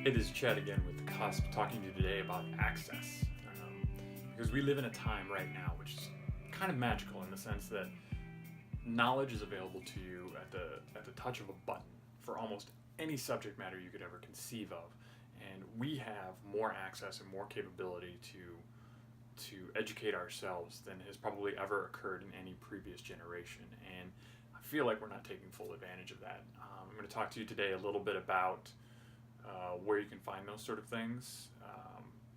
Hey, this is Chad again with The Cusp, talking to you today about access. Because we live in a time right now which is kind of magical in the sense that knowledge is available to you at the touch of a button for almost any subject matter you could ever conceive of. And we have more access and more capability to educate ourselves than has probably ever occurred in any previous generation. And I feel like we're not taking full advantage of that. I'm going to talk to you today a little bit about where you can find those sort of things,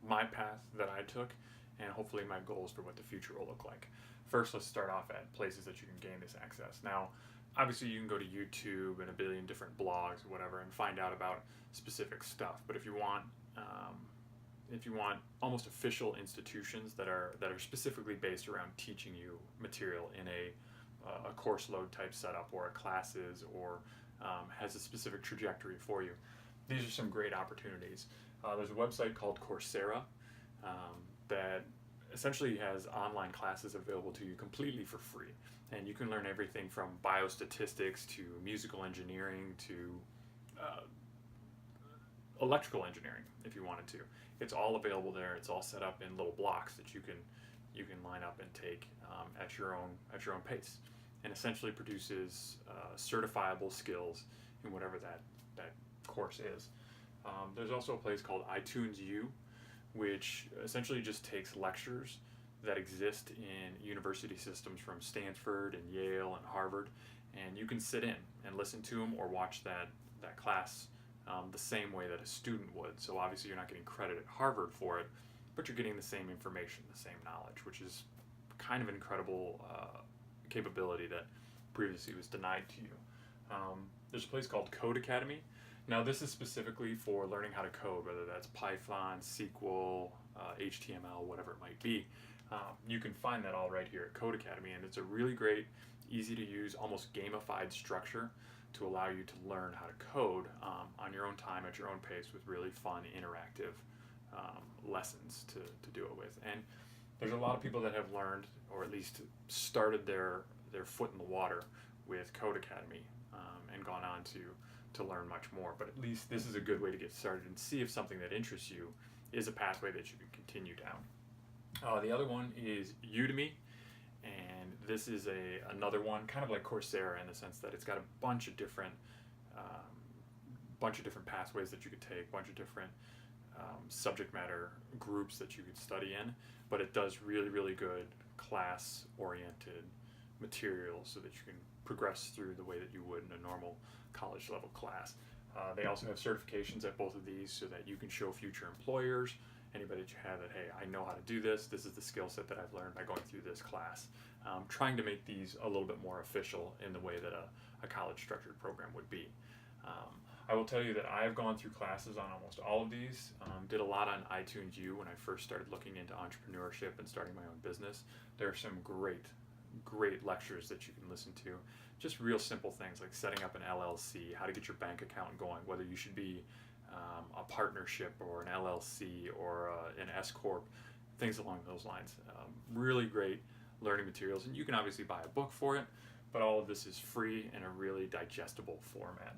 my path that I took, and hopefully my goals for what the future will look like. First, let's start off at places that you can gain this access. Now, obviously you can go to YouTube and a billion different blogs or whatever and find out about specific stuff. But if you want almost official institutions that are specifically based around teaching you material in a course load type setup or a classes or has a specific trajectory for you, these are some great opportunities. There's a website called Coursera that essentially has online classes available to you completely for free. And you can learn everything from biostatistics to musical engineering to electrical engineering if you wanted to. It's all available there. It's all set up in little blocks that you can line up and take at your own pace, and essentially produces certifiable skills in whatever that course is. There's also a place called iTunes U, which essentially just takes lectures that exist in university systems from Stanford and Yale and Harvard, and you can sit in and listen to them or watch that class the same way that a student would. So obviously you're not getting credit at Harvard for it, but you're getting the same information, the same knowledge, which is kind of an incredible capability that previously was denied to you. There's a place called Code Academy. Now this is specifically for learning how to code, whether that's Python, SQL, HTML, whatever it might be. You can find that all right here at Code Academy, and it's a really great, easy to use, almost gamified structure to allow you to learn how to code on your own time, at your own pace, with really fun, interactive lessons to do it with. And there's a lot of people that have learned, or at least started their foot in the water with Code Academy and gone on to learn much more. But at least this is a good way to get started and see if something that interests you is a pathway that you can continue down. The other one is Udemy, and this is another one, kind of like Coursera in the sense that it's got a bunch of different pathways that you could take, bunch of different subject matter groups that you could study in, but it does really, really good class-oriented materials so that you can progress through the way that you would in a normal college level class. They also have certifications at both of these so that you can show future employers, anybody that you have, that, hey, I know how to do this. This is the skill set that I've learned by going through this class. Trying to make these a little bit more official in the way that a college structured program would be. I will tell you that I have gone through classes on almost all of these. Did a lot on iTunes U when I first started looking into entrepreneurship and starting my own business. There are some great lectures that you can listen to. Just real simple things like setting up an LLC, how to get your bank account going, whether you should be a partnership or an LLC or an S Corp, things along those lines. Really great learning materials, and you can obviously buy a book for it, but all of this is free in a really digestible format.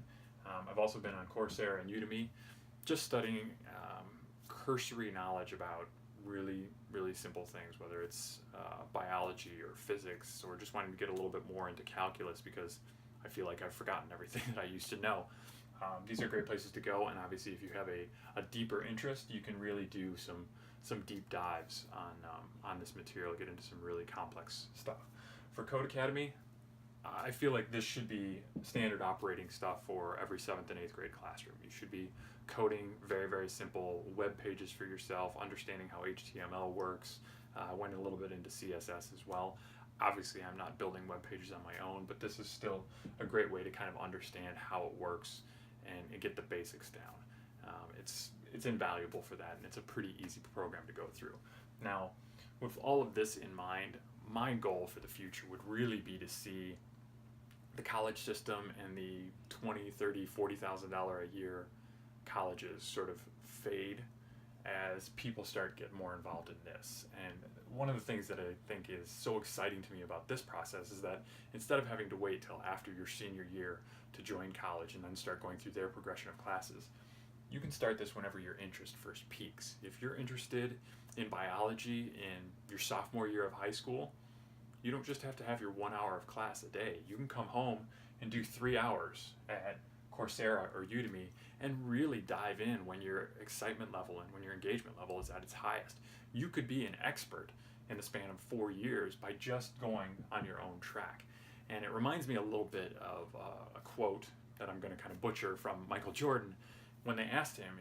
I've also been on Coursera and Udemy, just studying cursory knowledge about really, really simple things, whether it's biology or physics, or just wanting to get a little bit more into calculus because I feel like I've forgotten everything that I used to know. These are great places to go, and obviously if you have a deeper interest, you can really do some deep dives on this material, get into some really complex stuff. For Code Academy, I feel like this should be standard operating stuff for every 7th and 8th grade classroom. You should be coding very, very simple web pages for yourself, understanding how HTML works. I went a little bit into CSS as well. Obviously, I'm not building web pages on my own, but this is still a great way to kind of understand how it works and get the basics down. It's invaluable for that, and it's a pretty easy program to go through. Now, with all of this in mind, my goal for the future would really be to see the college system and the $20,000, $30,000, $40,000 a year colleges sort of fade as people start getting more involved in this. And one of the things that I think is so exciting to me about this process is that instead of having to wait till after your senior year to join college and then start going through their progression of classes, You can start this whenever your interest first peaks. If you're interested in biology in your sophomore year of high school, you don't just have to have your 1 hour of class a day. You can come home and do 3 hours at Coursera or Udemy and really dive in when your excitement level and when your engagement level is at its highest. You could be an expert in the span of 4 years by just going on your own track. And it reminds me a little bit of a quote that I'm going to kind of butcher from Michael Jordan when they asked him,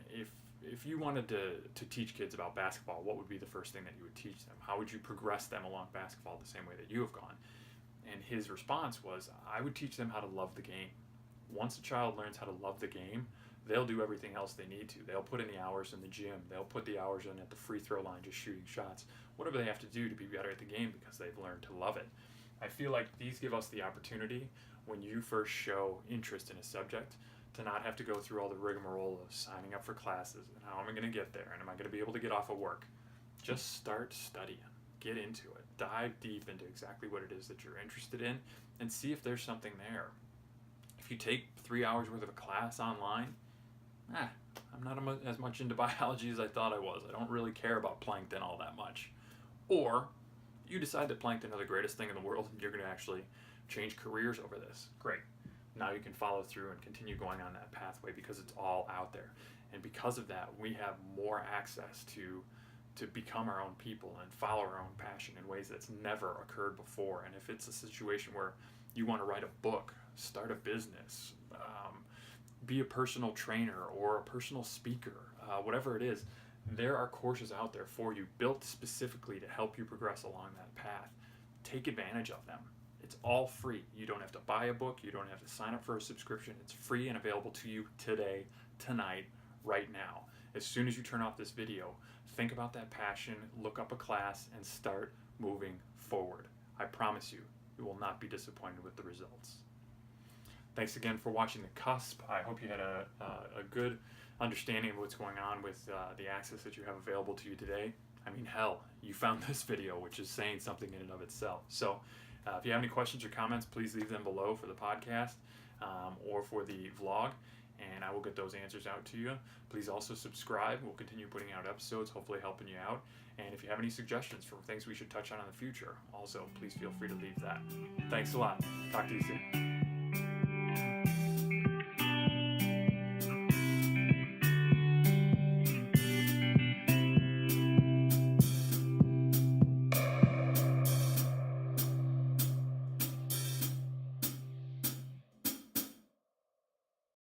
if you wanted to teach kids about basketball, what would be the first thing that you would teach them? How would you progress them along basketball the same way that you have gone? And his response was, I would teach them how to love the game. Once a child learns how to love the game, they'll do everything else they need to. They'll put in the hours in the gym. They'll put the hours in at the free throw line just shooting shots. Whatever they have to do to be better at the game because they've learned to love it. I feel like these give us the opportunity, when you first show interest in a subject, to not have to go through all the rigmarole of signing up for classes and how am I going to get there and am I going to be able to get off of work. Just start studying. Get into it. Dive deep into exactly what it is that you're interested in and see if there's something there. If you take 3 hours worth of a class online, I'm not as much into biology as I thought I was. I don't really care about plankton all that much. Or you decide that plankton are the greatest thing in the world and you're going to actually change careers over this. Great. Now you can follow through and continue going on that pathway because it's all out there. And because of that, we have more access to become our own people and follow our own passion in ways that's never occurred before. And if it's a situation where you want to write a book, start a business, be a personal trainer or a personal speaker, whatever it is, there are courses out there for you built specifically to help you progress along that path. Take advantage of them. It's all free. You don't have to buy a book. You don't have to sign up for a subscription. It's free and available to you today, tonight, right now. As soon as you turn off this video, think about that passion, look up a class, and start moving forward. I promise you, you will not be disappointed with the results. Thanks again for watching The Cusp. I hope you had a good understanding of what's going on with the access that you have available to you today. I mean, hell, you found this video, which is saying something in and of itself. So if you have any questions or comments, please leave them below for the podcast or for the vlog, and I will get those answers out to you. Please also subscribe. We'll continue putting out episodes, hopefully helping you out. And if you have any suggestions for things we should touch on in the future, also please feel free to leave that. Thanks a lot. Talk to you soon.